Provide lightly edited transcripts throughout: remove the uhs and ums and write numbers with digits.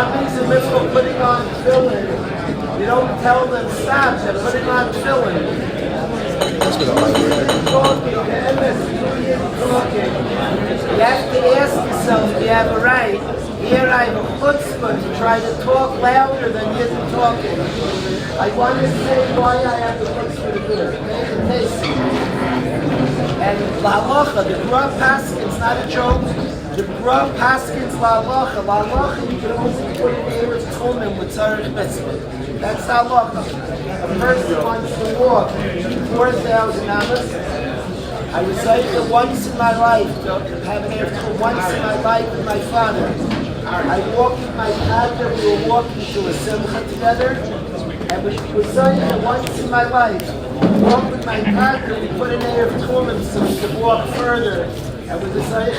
somebody's in the middle of putting on tefillin, you don't tell them stop, they're putting on tefillin. That's what I like. Talking, you have to ask yourself, you have a right. Here I have a chutzpah to try to talk louder than you're talking. I want to say why I have the chutzpah to do it. And la'alacha, the Grub Paskins, not a joke. The Grub Paskins la'alacha. La'alacha, you can only put an air of tumim with tzarech mitzvah. That's la'alacha. A person wants to walk 4,000 amas. I was able once in my life to have an air of tumim once in my life with my father. I walked with my father, we were walking to a simcha together, and we were saying once in my life, walk with my father, we put an air of tumim so we could walk further, and we decided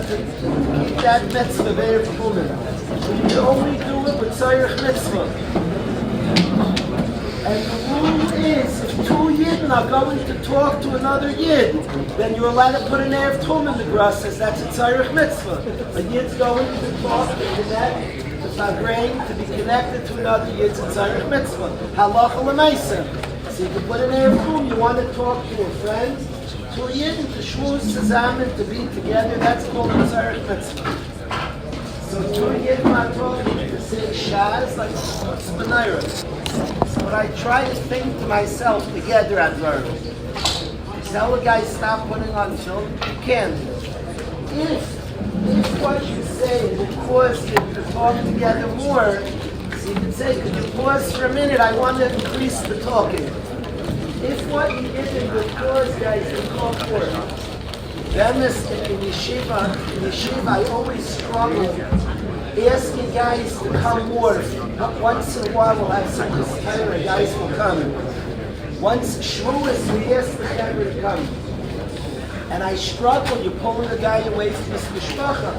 to keep that mitzvah of air of tumim. We can only do it with tzarech mitzvah. And the rule is, if two yidden are going to talk to another yid, then you're allowed to put an air of tum in the grass, says that's a tzarech mitzvah. A yid's going to talk, to connect, to fagrain, to be connected to another yid's a tzarech mitzvah. Halacha l'maisa. So you can put an air of tum, you want to talk to a friend, to a yidden, to shmuz, zusammen, to be together, that's called a tzarech mitzvah. So two yidden are talking to say shaz, like what's menorah. But I try to think to myself together at work. Tell a guy stop putting on film, you can't. If what you say will cause you to talk together more, so you can say, could you pause for a minute, I want to increase the talking. If what you did will cause guys to talk more. Then in Yeshiva, I always struggle asking guys to come more. Once in a while we'll have some Torah, guys will come. Once Shavuos, we ask the Torah to come. And I struggle, you're pulling a guy away from his mishpacha.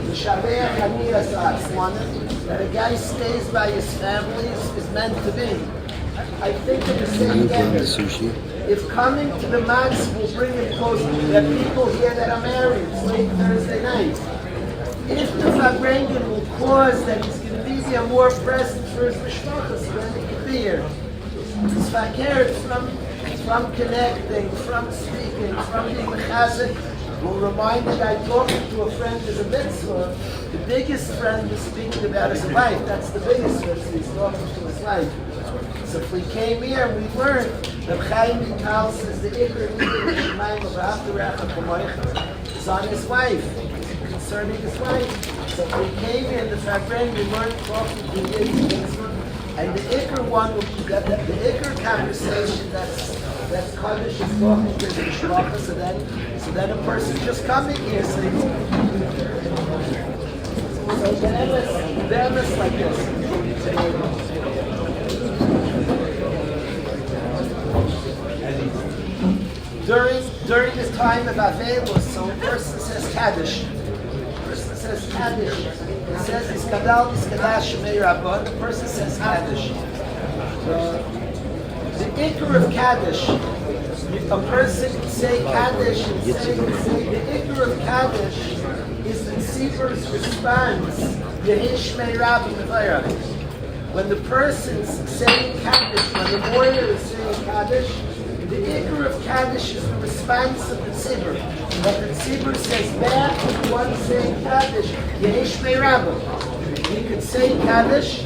The Shabbat Haniyas Atzmanim, that a guy stays by his family is meant to be. I think of the same thing. If coming to the matzah will bring him closer, there are people here that are married, it's late Thursday night. If the Fabrengen will cause that he's going to be there more present for his mishpacha, so then he can be here. It's fakir from connecting, from speaking, from being mechazik. Will remind the guy talking to a friend is a mitzvah. The biggest friend is speaking about his wife. That's the biggest mitzvah. He's talking to his wife. So if we came here and we learned that Chaim Mikal says the Iker Shemayim of After is on his wife, concerning his wife. So if we came here in the Fabren, we learned talking to his and the Iker one will be the Iker conversation that's Kalish is talking to the Yeshiva, so then a person just coming here saying, so the emes like this. During this time of Avelus, so a person says Kaddish. It says Iskadal, Iskadash, Shemei Rabbah. The person says Kaddish. The Iker of Kaddish, a person can say Kaddish and say the Iker of Kaddish is the Tzibur's response, Yehi Shemei Rabbah. When the person's saying Kaddish, when the warrior is saying Kaddish, the Iker of Kaddish is the response of the Tzibur. What the Tzibur says back to the one saying Kaddish, Yehi Shemei Rabbah. He could say Kaddish,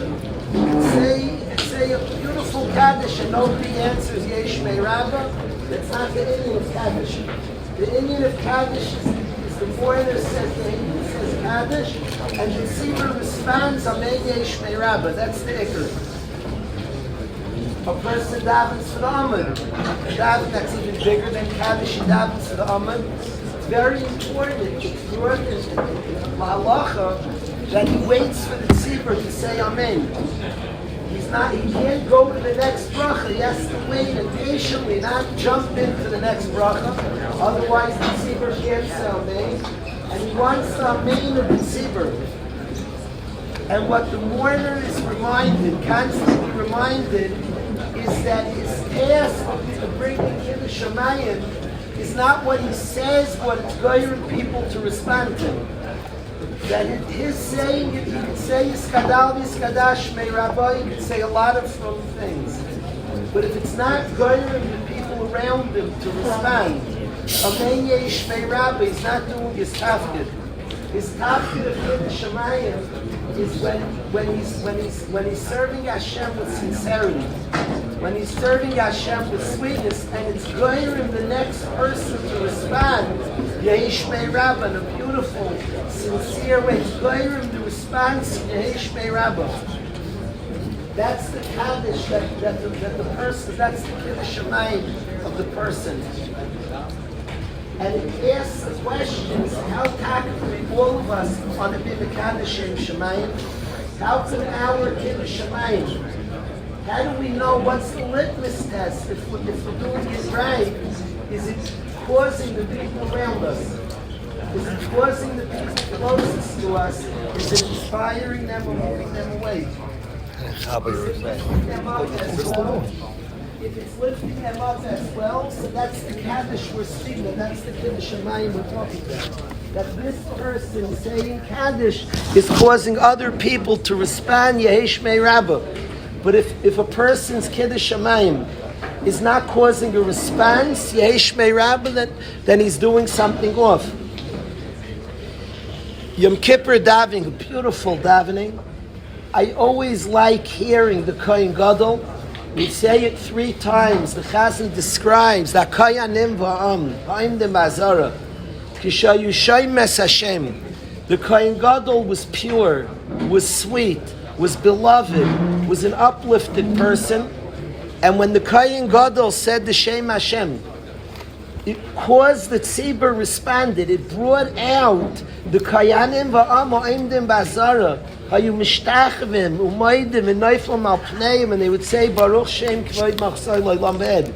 he could say a beautiful Kaddish and nobody answers Yehi Shemei Rabbah. That's not the Indian of Kaddish. The Indian of Kaddish is the foreigner says Kaddish, and the Tzibur responds, Amen Yehi Shemei Rabbah. That's the Iker. A person davens for the Amud. A daven that's even bigger than Kaddish, he davens for the Amud. It's very important. It's brought in Halacha that he waits for the Tzibur to say Amen. He can't go to the next bracha. He has to wait and patiently not jump into the next bracha. Otherwise, the Tzibur can't say Amen. And he wants the Amen of the Tzibur. And what the mourner is reminded, constantly reminded, is that his task to bring the Kiddush Shamayim is not what he says, but it's guiding people to respond to. then his saying, he could say Yiskadal Yiskadash May Rabbi, he could say a lot of from things. But if it's not goyim the people around him to respond, Amen Yesh May Rabbi, he's not doing his tafkid. His tafkid of Kiddush Shamayim is when he's serving Hashem with sincerity, when he's serving Hashem with sweetness, and it's goyim the next person to respond. Yesh May Rabbi, in a beautiful, sincere way. It's goyim the response. Yesh May Rabbi. That's the Kaddish that the person, that's the Kiddush Shamayim of the person. And it asks the questions, how can all of us want to be the Kaddish Shamayim? How can our Kiddush Shamayim? How do we know what's the litmus test if we're doing it right? Is it causing the people around us? Is it causing the people closest to us? Is it inspiring them or moving them away? If it's lifting them up as well, so that's the Kaddish we're speaking of, that's the Kiddush Shamayim we're talking about. That this person saying Kaddish is causing other people to respond, Yehesh Mei Rabbah. But if a person's Kiddush Shamayim is not causing a response, Yehesh Mei Rabbah, then he's doing something off. Yom Kippur davening, beautiful davening. I always like hearing the Kohen Gadol. We say it 3 times. The Chazan describes that Koyanim va'am, Ha'im de Mazara, Kishayushayim Mes Hashem. The Kohen Gadol was pure, was sweet, was beloved, was an uplifted person. And when the Kohen Gadol said the Shem Hashem, it caused the tzibur responded. It brought out the Koyanim va'am, Ha'im de Mazara. Hayu mishtachvim umaydim and neiflam al pneim, and they would say Baruch Shem Kvoid Machzor L'Olam V'ed.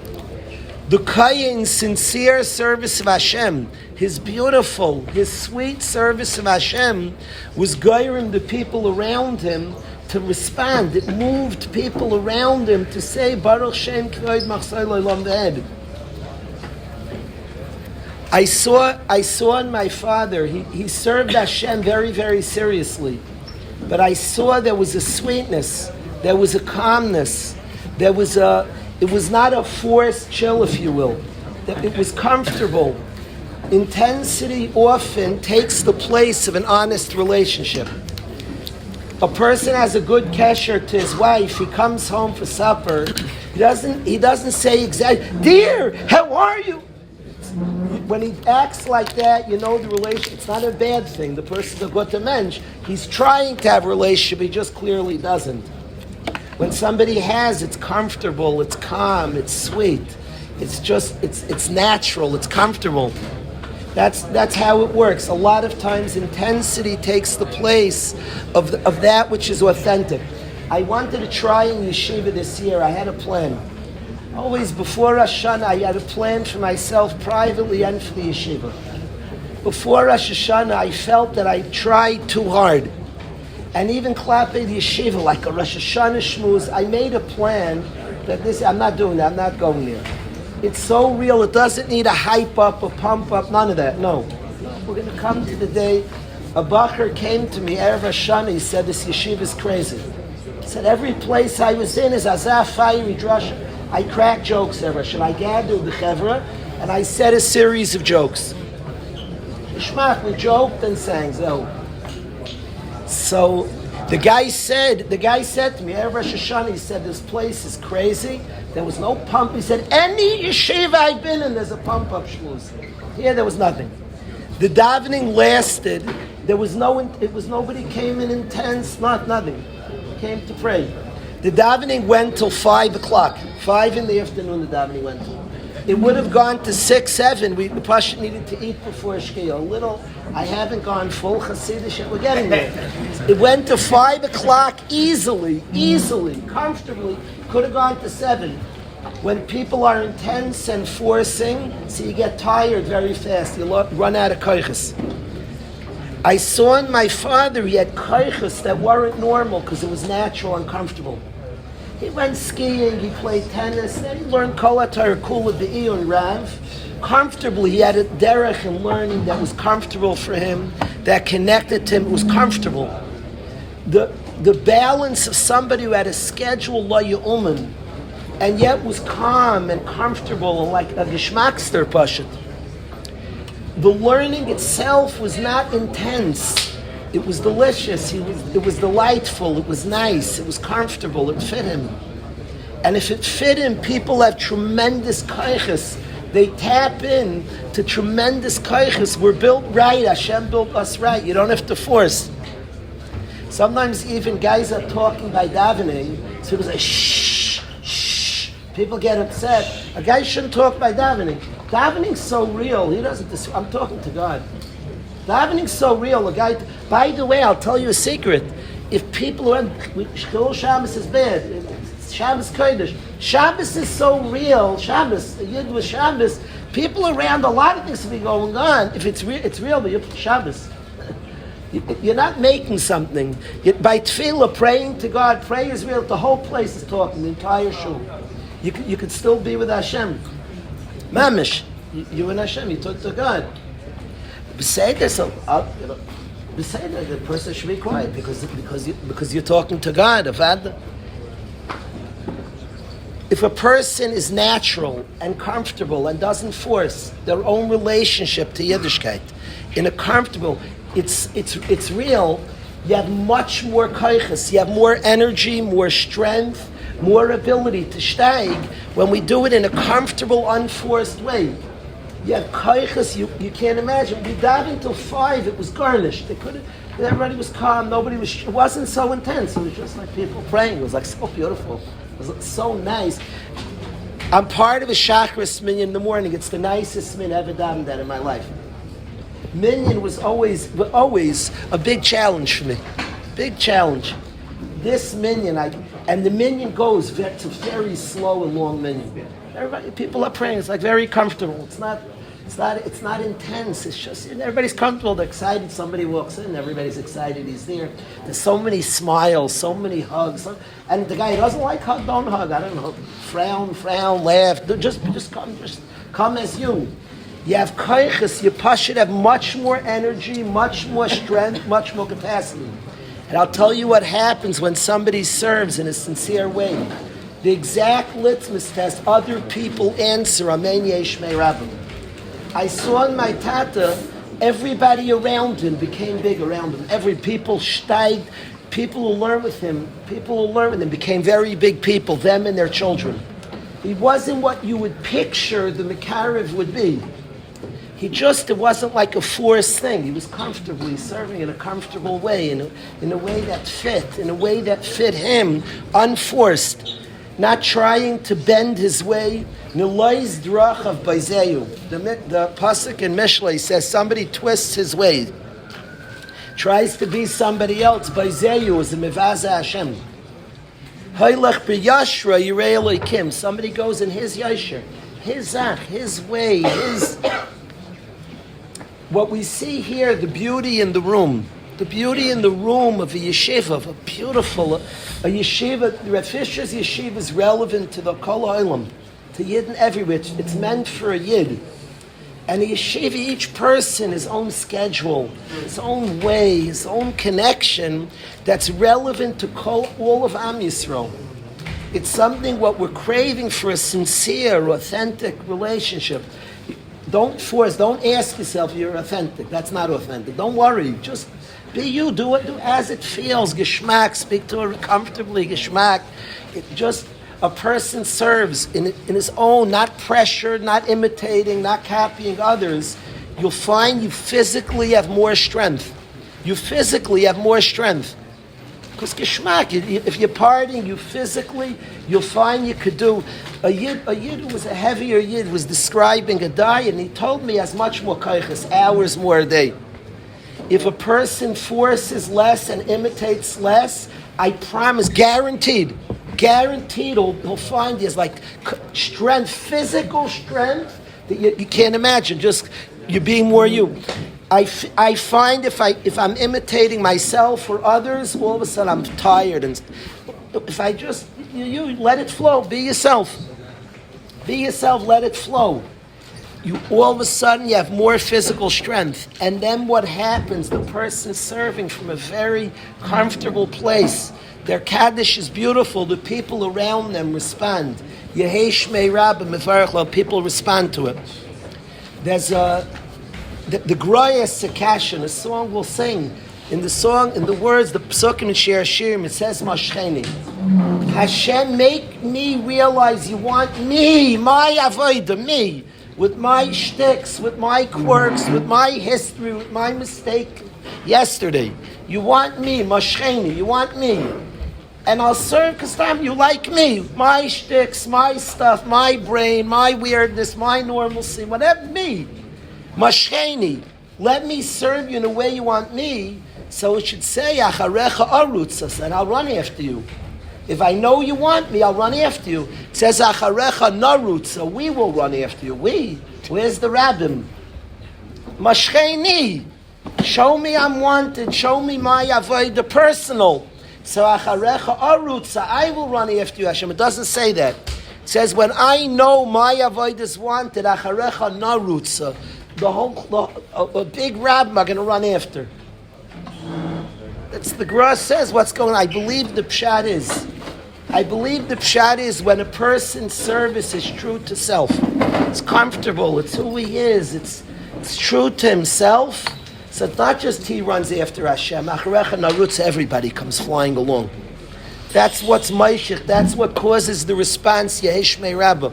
The Kayan's sincere service of Hashem, his beautiful, his sweet service of Hashem, was goyrim the people around him to respond. It moved people around him to say Baruch Shem Kvoid Machzor L'Olam V'ed. I saw in my father, he served Hashem very, very seriously. But I saw there was a sweetness, there was a calmness, it was not a forced chill, if you will. It was comfortable. Intensity often takes the place of an honest relationship. A person has a good kesher to his wife, he comes home for supper, he doesn't say exactly, "Dear, how are you?" When he acts like that, you know the relationship, it's not a bad thing. The person's a good mensch. He's trying to have a relationship, he just clearly doesn't. When somebody has, it's comfortable, it's calm, it's sweet. It's natural, it's comfortable. That's how it works. A lot of times intensity takes the place of that which is authentic. I wanted to try in Yeshiva this year. I had a plan. Always before Rosh Hashanah, I had a plan for myself privately and for the Yeshiva. Before Rosh Hashanah, I felt that I tried too hard. And even Klape the Yeshiva, like a Rosh Hashanah shmooze, I made a plan that I'm not doing that, I'm not going there. It's so real, it doesn't need a hype up, a pump up, none of that, no. We're going to come to the day, a bacher came to me, Erev Rosh Hashanah, he said, this Yeshiva is crazy. He said, every place I was in is Azaf, fiery drasha. I cracked jokes ever. Should I gathered the chevra, and I said a series of jokes. Ishmach, we joked and sang. So the guy said to me, Erev Rosh Hashanah, he said, this place is crazy. There was no pump. He said, any yeshiva I've been in, there's a pump up shmooze. Here there was nothing. The davening lasted. Nobody came in intense, nothing. Came to pray. The davening went till 5 o'clock. 5 in the afternoon the davening went till. It would have gone to 6, 7. The Pasha needed to eat before Shkia. A little, I haven't gone full Hasidish yet. We're getting there. It went to 5 o'clock easily, comfortably. Could have gone to 7. When people are intense and forcing, so you get tired very fast. You run out of koiches. I saw in my father, he had koiches that weren't normal because it was natural and comfortable. He went skiing, he played tennis, then he learned Kol HaTorah Kula B'Iyun Rav. comfortably. He had a derech in learning that was comfortable for him, that connected to him. It was comfortable. The balance of somebody who had a schedule lo yu'uman, and yet was calm and comfortable, and like a geschmackster pashut. The learning itself was not intense. It was delicious. It was delightful. It was nice. It was comfortable. It fit him. And if it fit him, people have tremendous kaiches. They tap in to tremendous kaiches. We're built right. Hashem built us right. You don't have to force. Sometimes even guys are talking by davening, so it's like shh, shh. People get upset. A guy shouldn't talk by davening. Davening's so real. He doesn't. I'm talking to God. Davening's so real. A guy. By the way, I'll tell you a secret. If people who Shul Shabbos is bad, Shabbos Kodesh. Shabbos is so real. Shabbos, a Yid with Shabbos. People around, a lot of things will be going on. If it's real, it's real. But you're Shabbos. You're not making something. By tefillah, praying to God, prayer is real. The whole place is talking, the entire shul. You could still be with Hashem. Mamish, you and Hashem, you talk to God. Besides the person should be quiet because you're talking to God. If a person is natural and comfortable and doesn't force their own relationship to Yiddishkeit, in a comfortable, it's real. You have much more kaiches. You have more energy, more strength, more ability to steig when we do it in a comfortable, unforced way. You have kaiches. You can't imagine. We died until 5. It was garnished. Everybody was calm. It wasn't so intense. It was just like people praying. It was like so beautiful. It was so nice. I'm part of a Shachris minyan in the morning. It's the nicest minyan I've ever done that in my life. Minyan was always a big challenge for me. Big challenge. This minyan, and the minyan goes, it's a very slow and long minyan. People are praying, it's like very comfortable. It's not intense. It's just, everybody's comfortable, they're excited, somebody walks in, everybody's excited, he's there. There's so many smiles, so many hugs. And the guy who doesn't like hug, don't hug. I don't know, frown, laugh. Just come as you. You have kaiches, you should have much more energy, much more strength, much more capacity. And I'll tell you what happens when somebody serves in a sincere way. The exact litmus test other people answer, Amen Yeshmei Rabbi. I saw in my tata, everybody around him became big around him. People steiged, people who learned with him became very big people, them and their children. He wasn't what you would picture the Mekarev would be. It wasn't like a forced thing. He was comfortably serving in a comfortable way, in a way that fit him, unforced, not trying to bend his way. Nilois drach of Baizeyu. The pasuk in Mishlei says somebody twists his way, tries to be somebody else. Baizeyu is a mevaza Hashem. Haylech b'yashra yirei Elokim. Somebody goes in his yashra, his zach, his way, his. What we see here, the beauty in the room of a yeshiva, of a yeshiva. Rabbi Fischer's yeshiva is relevant to the kol ha'olam, to Yidden everywhere. It's meant for a Yid. And a yeshiva, each person, his own schedule, his own way, his own connection, that's relevant to all of Am Yisrael. It's something what we're craving for, a sincere, authentic relationship. Don't force, don't ask yourself you're authentic. That's not authentic. Don't worry. Just be you. Do as it feels. Geschmack. Speak to her comfortably. Geschmack. Just a person serves in his own, not pressured, not imitating, not copying others. You'll find you physically have more strength. Because geschmack, if you're partying, you'll find you could do. A yid who was a heavier yid was describing a diet, and he told me as much more kaiches, hours more a day. If a person forces less and imitates less, I promise, guaranteed, he'll find there's like strength, physical strength that you can't imagine. Just you're being more you. I find if I'm imitating myself or others, all of a sudden I'm tired. And if I just you let it flow, be yourself, let it flow. you all of a sudden you have more physical strength. And then what happens? The person serving from a very comfortable place. Their Kaddish is beautiful. The people around them respond. Yehei Shmei Rabbi Mevarech Lo, people respond to it. There's the Groya Sekashin, a song we'll sing. In the song, in the words, the Psukim and Shiur Shirim, it says Mashcheni. Hashem, make me realize you want me, my avodah, me, with my shticks, with my quirks, with my history, with my mistake yesterday. You want me, Mashcheni, you want me. And I'll serve because you like me. My shticks, my stuff, my brain, my weirdness, my normalcy, whatever, me. Mashcheni, let me serve you in the way you want me. So it should say, Acharecha arutzas, and I'll run after you. If I know you want me, I'll run after you. It says, Acharecha narutza, we will run after you. We? Where's the rabbim? Mashcheni, show me I'm wanted, show me my avodah personal. So Acharecha arutza, I will run after you, Hashem. It doesn't say that. It says, when I know my avodah is wanted, Acharecha narutza, a big rabbim are going to run after. That's the Gra says what's going on. I believe the pshat is when a person's service is true to self. It's comfortable. It's who he is. It's true to himself. So it's not just he runs after Hashem. Acharecha narutz, everybody comes flying along. That's what's Maishich. That's what causes the response. Yehei Shmei Rabbi.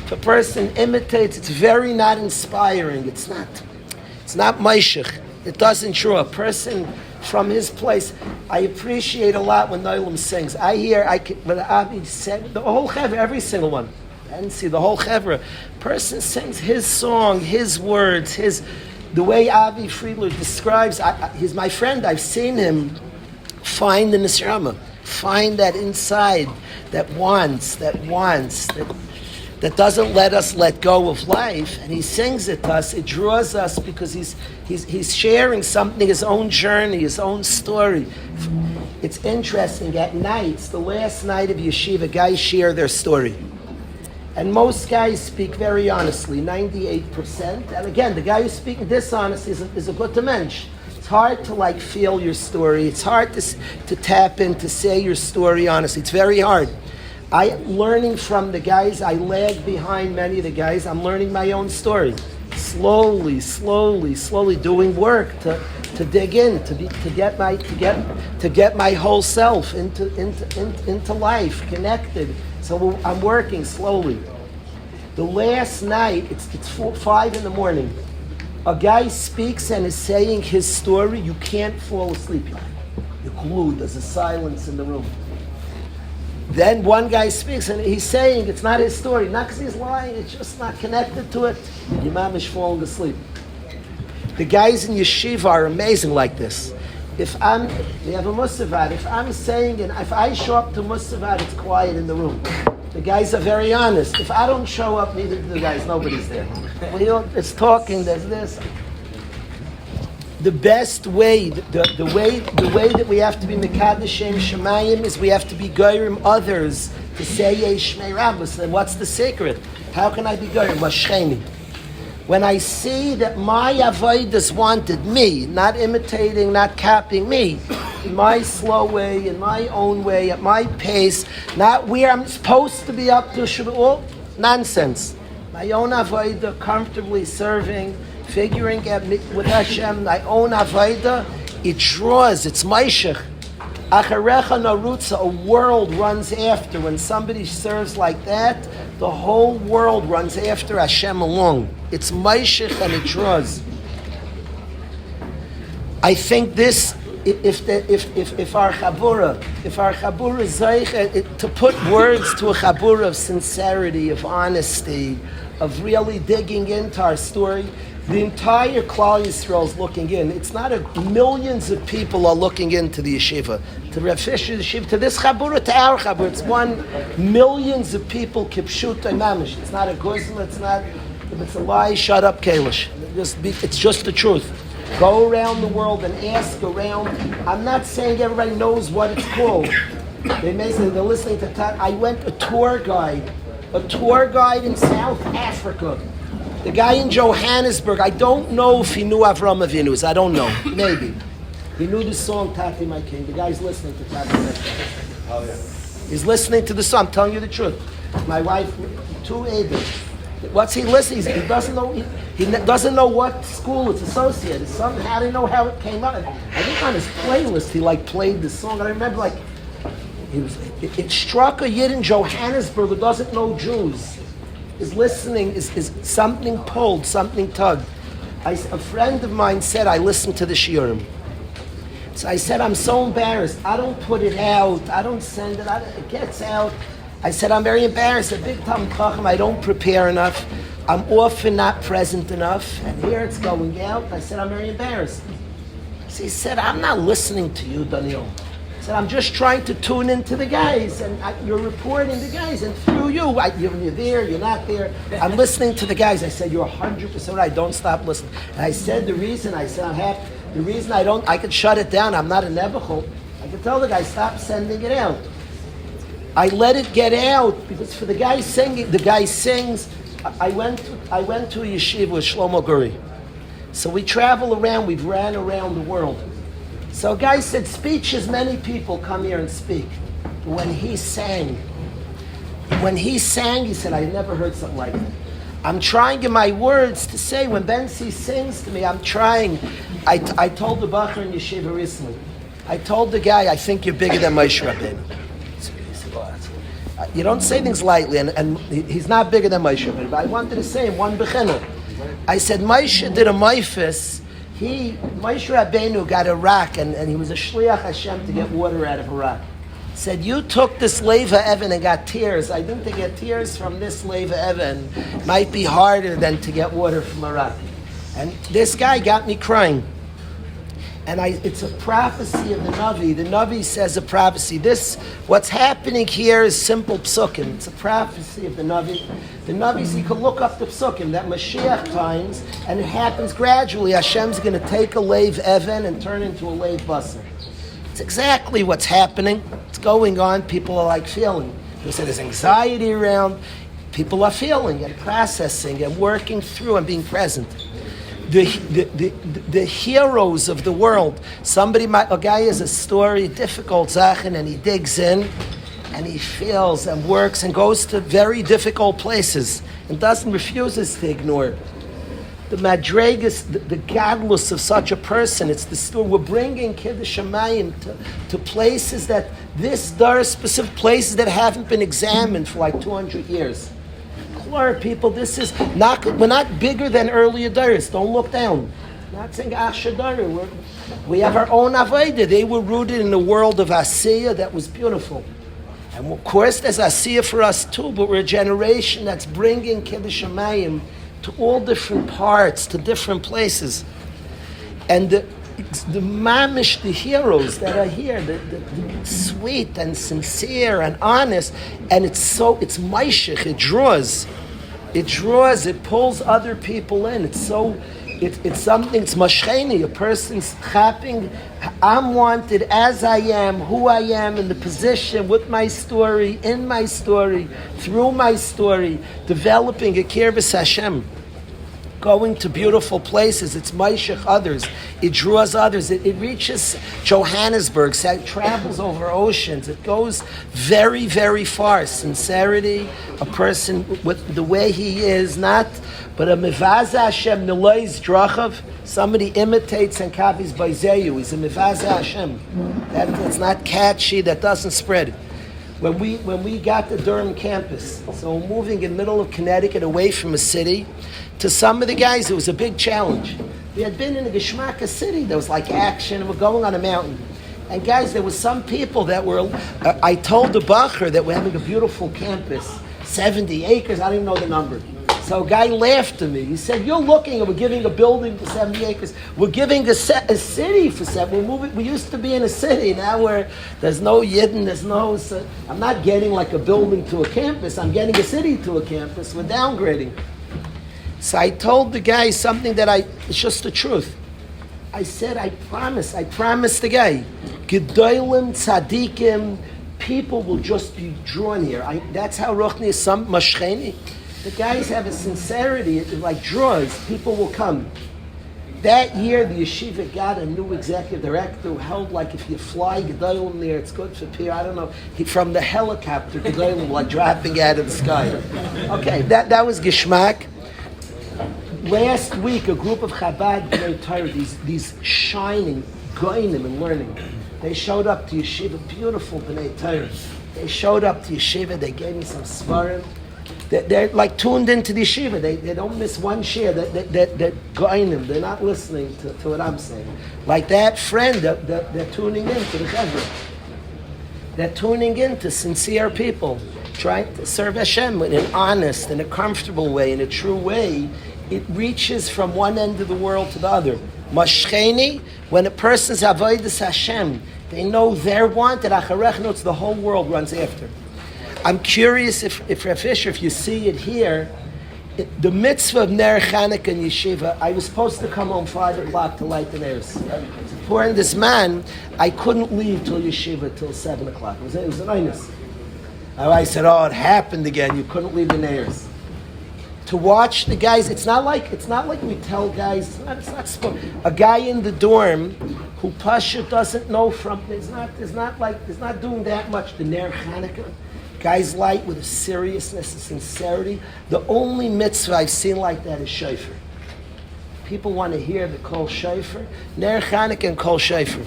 If a person imitates, it's very not inspiring. It's not Maishich. It doesn't draw. A person from his place. I appreciate a lot when Noilam sings. When Abi said, the whole chevra, every single one. I didn't see the whole chevra. Person sings his song, his words, the way Avi Friedler describes. He's my friend. I've seen him find the Nisrama, find that inside, that doesn't let us let go of life, and he sings it to us. It draws us because he's sharing something, his own journey, his own story. It's interesting. At nights, the last night of yeshiva, guys share their story, and most guys speak very honestly, 98%. And again, the guy who's speaking dishonestly is a good mensch. It's hard to feel your story. It's hard to tap in, to say your story honestly. It's very hard. I'm learning from the guys. I lag behind many of the guys. I'm learning my own story. Slowly doing work to dig in, to get my whole self into life, connected. So I'm working slowly. The last night, it's 5 a.m. A guy speaks and is saying his story. You can't fall asleep. You're glued. There's a silence in the room. Then one guy speaks and he's saying it's not his story, not because he's lying, it's just not connected to it. Your mom is falling asleep. The guys in yeshiva are amazing like this. We have a musavat, if I'm saying it, if I show up to musavat, it's quiet in the room. The guys are very honest. If I don't show up, neither do the guys, nobody's there. It's talking, there's this. The best way, the way that we have to be Mekadeshem Shemayim is we have to be Goyrim others to say Yehei Shmei Rabbi. So what's the secret? How can I be Goyrim? Mashcheni. When I see that my avodas wanted me, not imitating, not copying me, in my slow way, in my own way, at my pace, not where I'm supposed to be up to Shavuot, nonsense. My own avodah, comfortably serving, figuring out with Hashem, my own avodah, it draws, it's maishich. Acharecha narutza, a world runs after. When somebody serves like that, the whole world runs after Hashem alone. It's maishich and it draws. I think this, if our chabura is to put words to a chabura of sincerity, of honesty, of really digging into our story. The entire Klal Yisrael is looking in. It's not millions of people are looking into the yeshiva, to Rabbi Fischer yeshiva, to this chabura, to our chabura. It's millions of people kipshuta mamish. It's not a guzma. It's not. If it's a lie, shut up, Kalish. It's just the truth. Go around the world and ask around. I'm not saying everybody knows what it's called. They may say they're listening to. I went a tour guide in South Africa. The guy in Johannesburg, I don't know if he knew Avram Avinu's. I don't know. Maybe. He knew the song Tati My King. The guy's listening to Tati My King. Oh, yeah. He's listening to the song. I'm telling you the truth. My wife, 2 Aiden. What's he listening? He doesn't know. He doesn't know what school it's associated. Somehow, I didn't know how it came out. I think on his playlist he played the song. I remember it struck a Yid in Johannesburg who doesn't know Jews. Is listening. Is something pulled, something tugged. A friend of mine said I listened to the Shiurim. So I said I'm so embarrassed. I don't put it out. I don't send it. It gets out. I said, I'm very embarrassed. A big Talmid Chacham, I don't prepare enough. I'm often not present enough. And here it's going out. I said, I'm very embarrassed. So he said, I'm not listening to you, Daniel. He said, I'm just trying to tune into the guys. And you're reporting the guys. And through you, you're there, you're not there. I'm listening to the guys. I said, you're 100% right. Don't stop listening. And I said, the reason I could shut it down. I'm not a Nebuchadnezzar. I could tell the guy, stop sending it out. I let it get out because for the guy singing, the guy sings. I went to a yeshiva with Shlomo Guri. So we travel around, we've ran around the world. So a guy said, speeches, many people come here and speak. When he sang, he said, I never heard something like that. I'm trying in my words to say, when Bensi sings to me, I'm trying. I told the Bacher in yeshiva recently, I told the guy, I think you're bigger than Moshe Rabbeinu. You don't say things lightly, and he's not bigger than Moshe Rabbeinu, but I wanted to say him one bechina. I said, Moshe did a maifis. Moshe Rabbeinu got a rock, and he was a shliach Hashem to get water out of a rock. Said, you took this leva even and got tears. I think to get tears from this leva even might be harder than to get water from a rock. And this guy got me crying. And it's a prophecy of the Navi. The Navi says a prophecy. What's happening here is simple psukim. It's a prophecy of the Navi. The Navi, so you can look up the psukim, that Mashiach times, and it happens gradually. Hashem's going to take a leiv even and turn into a leiv basar. It's exactly what's happening. It's going on. People are feeling. They say there's anxiety around. People are feeling and processing and working through and being present. The heroes of the world. A guy has a story, difficult Zachin, and he digs in, and he feels and works and goes to very difficult places and refuses to ignore the madregas, the godless of such a person. It's the story. We're bringing Kiddush Shamayim to places that there are specific places that haven't been examined for 200 years. People, we're not bigger than earlier days. Don't look down. Not saying Ashadara. We have our own Avodah. They were rooted in the world of Asiya that was beautiful. And of course there's Asiya for us too, but we're a generation that's bringing Kiddush Shamayim to all different parts, to different places. And the mamish, the heroes that are here, the sweet and sincere and honest, and it's maishich, it draws, it pulls other people in. It's something, it's mashcheni, a person's chapping, I'm wanted as I am, who I am, in the position, with my story, in my story, through my story, developing a kirvus Hashem. Going to beautiful places, it's maishich others, it draws others, it reaches Johannesburg, so it travels over oceans, it goes very, very far. Sincerity, a person with the way he is, but a mevaza Hashem nelois drachav, somebody imitates and copies by Zeyu, he's a mevaza Hashem. That's not catchy, that doesn't spread. When we got the Durham campus, so we're moving in the middle of Connecticut away from a city, to some of the guys, it was a big challenge. We had been in a Geschmacka city, there was action, and we're going on a mountain. And guys, there was some people that were, I told the Bacher that we're having a beautiful campus, 70 acres, I don't even know the number. So a guy laughed at me. He said, you're looking and we're giving a building for 70 acres. We're giving a city for 70. We're moving. We used to be in a city. Now there's no Yidden, I'm not getting a building to a campus. I'm getting a city to a campus. We're downgrading. So I told the guy something it's just the truth. I said, I promise the guy, Gedolim, Tzadikim, people will just be drawn here. That's how Ruchni is some Mashcheni. The guys have a sincerity, it like draws. People will come. That year, the yeshiva got a new executive director who held like if you fly Gedolim there, it's good for Pierre. I don't know. From the helicopter, Gedolim like dropping out of the sky. Okay, that was Geschmack. Last week, a group of Chabad Bnei Torah, these shining, goinim and learning, they showed up to yeshiva, beautiful Bnei Torah. They showed up to yeshiva, they gave me some svarim. They're like tuned into the yeshiva. They don't miss one share. They're goinim. They're not listening to what I'm saying. Like that friend, they're tuning into the chevra. They're tuning into sincere people, trying to serve Hashem in an honest, in a comfortable way, in a true way. It reaches from one end of the world to the other. Mashcheni, when a person's avodas Hashem, they know they're wanted. Acharech knows the whole world runs after. I'm curious if Rabbi Fischer, if you see it here, the mitzvah of Ner Chanukah in Yeshiva, I was supposed to come home 5 o'clock to light the Ners. Pouring this man, I couldn't leave till Yeshiva till 7 o'clock. It was an inus. I said, it happened again. You couldn't leave the Ners. To watch the guys, it's not like we tell guys. It's not a guy in the dorm who Pasha doesn't know from. It's not doing that much. The Ner Chanukah. Guys light with a seriousness and sincerity. The only mitzvah I've seen like that is shofar. People want to hear the kol shofar, Ner Chanukah and kol shofar.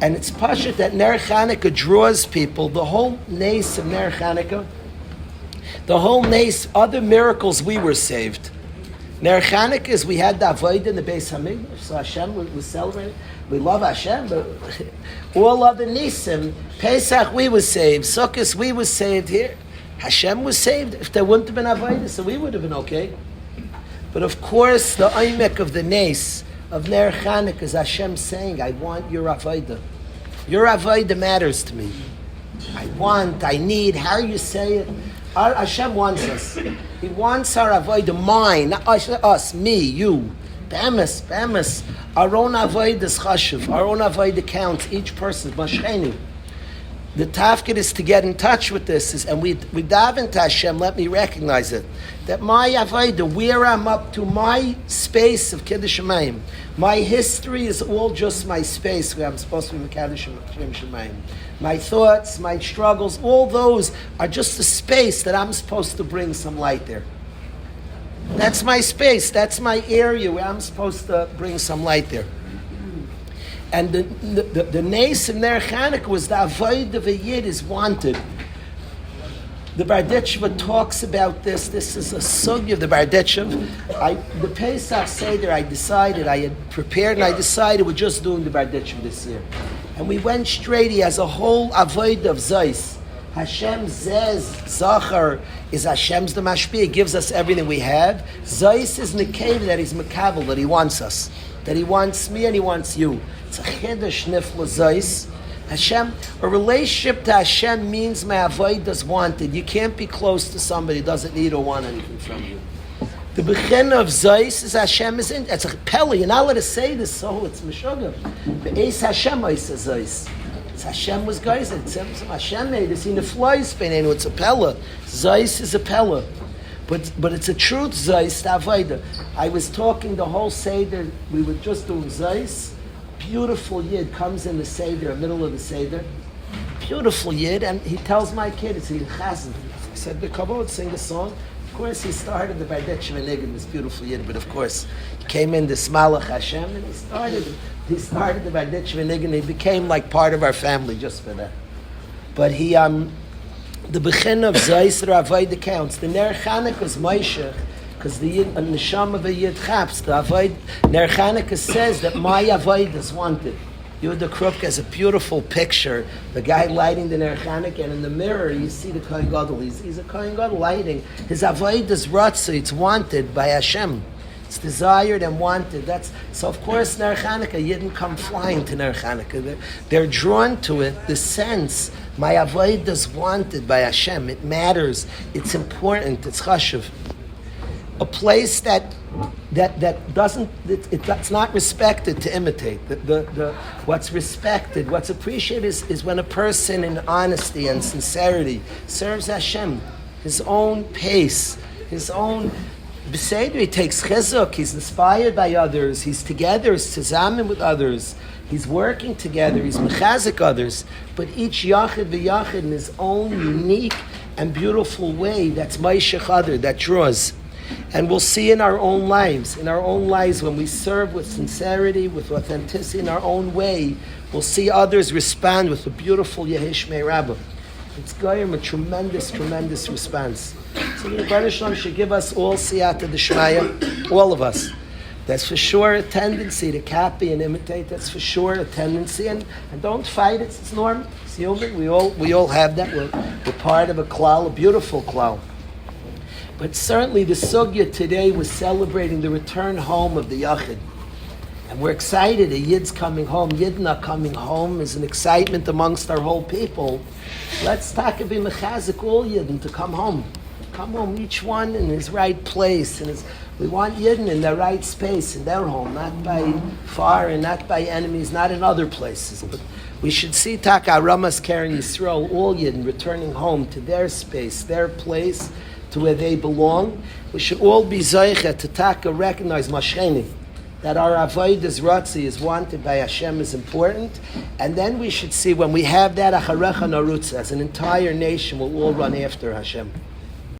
And it's pashut that Ner Chanukah draws people. The whole nace of Ner Chanukah, the whole nace, other miracles we were saved. Ner Chanukah is we had the avodah in the Beis Hamikdash, so Hashem was celebrating. We love Hashem, but all other nisim, Pesach we were saved, Sukkot we were saved here. Hashem was saved. If there wouldn't have been avodah, so we would have been okay. But of course, the oimek of the nace of Ner Chanukah is Hashem saying, I want your avodah. Your avodah matters to me. I need, how you say it. Hashem wants us. He wants our avodah, mine, not us, me, you. Be'emes. Our own avodah is chashuv. Our own avodah counts. Each person, mashchenu. The tafkid is to get in touch with this, and we daven to Hashem. Let me recognize it. That my avodah, where I'm up to, my space of kiddush shemayim, my history is all just my space where I'm supposed to be kiddush shemayim. My thoughts, my struggles, all those are just a space that I'm supposed to bring some light there. That's my space. That's my area where I'm supposed to bring some light there. And the nace in Ner Chanukah was the avodah of a yid is wanted. The Barditchev talks about this. This is a sugya of the Barditchev. The Pesach Seder, I had prepared and I decided we're just doing the Barditchev this year. And we went straight. He has a whole avodah of Zeis. Hashem Zez, Zachar, is Hashem's the Mashpia. He gives us everything we have. Zeis is Nekev, that he's Mekabel, that he wants us. That he wants me and he wants you. It's a Chedesh Nifla Zeis. Hashem, a relationship to Hashem means my avodah wanted. You can't be close to somebody who doesn't need or want anything from you. The begin of Zeis is Hashem is in. It's a pella. You're not allowed to say this, so it's Meshuggah. The Eis Hashem is Zeis. Hashem was guys. Hashem made this. In the flies, it's a pella. Zeis is a pella, but it's a truth. Zeis avodah. I was talking the whole seder. We were just doing Zeis. Beautiful yid comes in the seder, middle of the seder. Beautiful yid, and he tells my kid, it's a chazan. He said, "Come on, sing a song." Of course, he started the Bardetchev and this beautiful yid, but of course, he came in this Malach Hashem, and he started the Bardetchev and he became like part of our family just for that. But he, the begin of Zeis Avodah counts. The Ner Chanukah is Moshe, because the neshama of a yid chaps. The avoid Ner Chanukah says that my avodah is wanted. Yehuda Krupke has a beautiful picture. The guy lighting the Ner Chanukah, and in the mirror you see the Kohen Gadol. He's a Kohen Gadol lighting. His avodah is ratzah. It's wanted by Hashem. It's desired and wanted. So of course Ner Chanukah, you didn't come flying to Ner Chanukah. They're drawn to it. The sense, my avodah is wanted by Hashem. It matters. It's important. It's chashuv. A place that doesn't, that's not respected to imitate. What's respected, what's appreciated is when a person in honesty and sincerity serves Hashem, his own pace, his own beseder. He takes chizuk. He's inspired by others. He's together. He's zusammen with others. He's working together. He's mechazik others. But each yachid v'yachid in his own unique and beautiful way. That's ma'ishach other. That draws. And we'll see in our own lives, when we serve with sincerity, with authenticity in our own way, we'll see others respond with a beautiful Yehishmei Rabbi. It's goyim a tremendous, tremendous response. So the Rebbe Shalom should give us all siyata d'shmaya, all of us. That's for sure a tendency to copy and imitate. That's for sure a tendency, and don't fight it. It's normal. It's human. We all have that. We're part of a klal, a beautiful klal. But certainly the sugya today was celebrating the return home of the Yachid. And we're excited. A Yid's coming home. Yidna coming home is an excitement amongst our whole people. Let's talk about mechazik all Yidden to come home. Come home, each one in his right place. We want Yidden in their right space, in their home, not by far and not by enemies, not in other places. But we should see Taka Ramas Karen Yisrael, all Yidden returning home to their space, their place, to where they belong. We should all be Zaycha to Taka recognize Mashcheni, that our Avodas Ratzi is wanted by Hashem is important. And then we should see when we have that Acharecha Narutza, as an entire nation will all run after Hashem.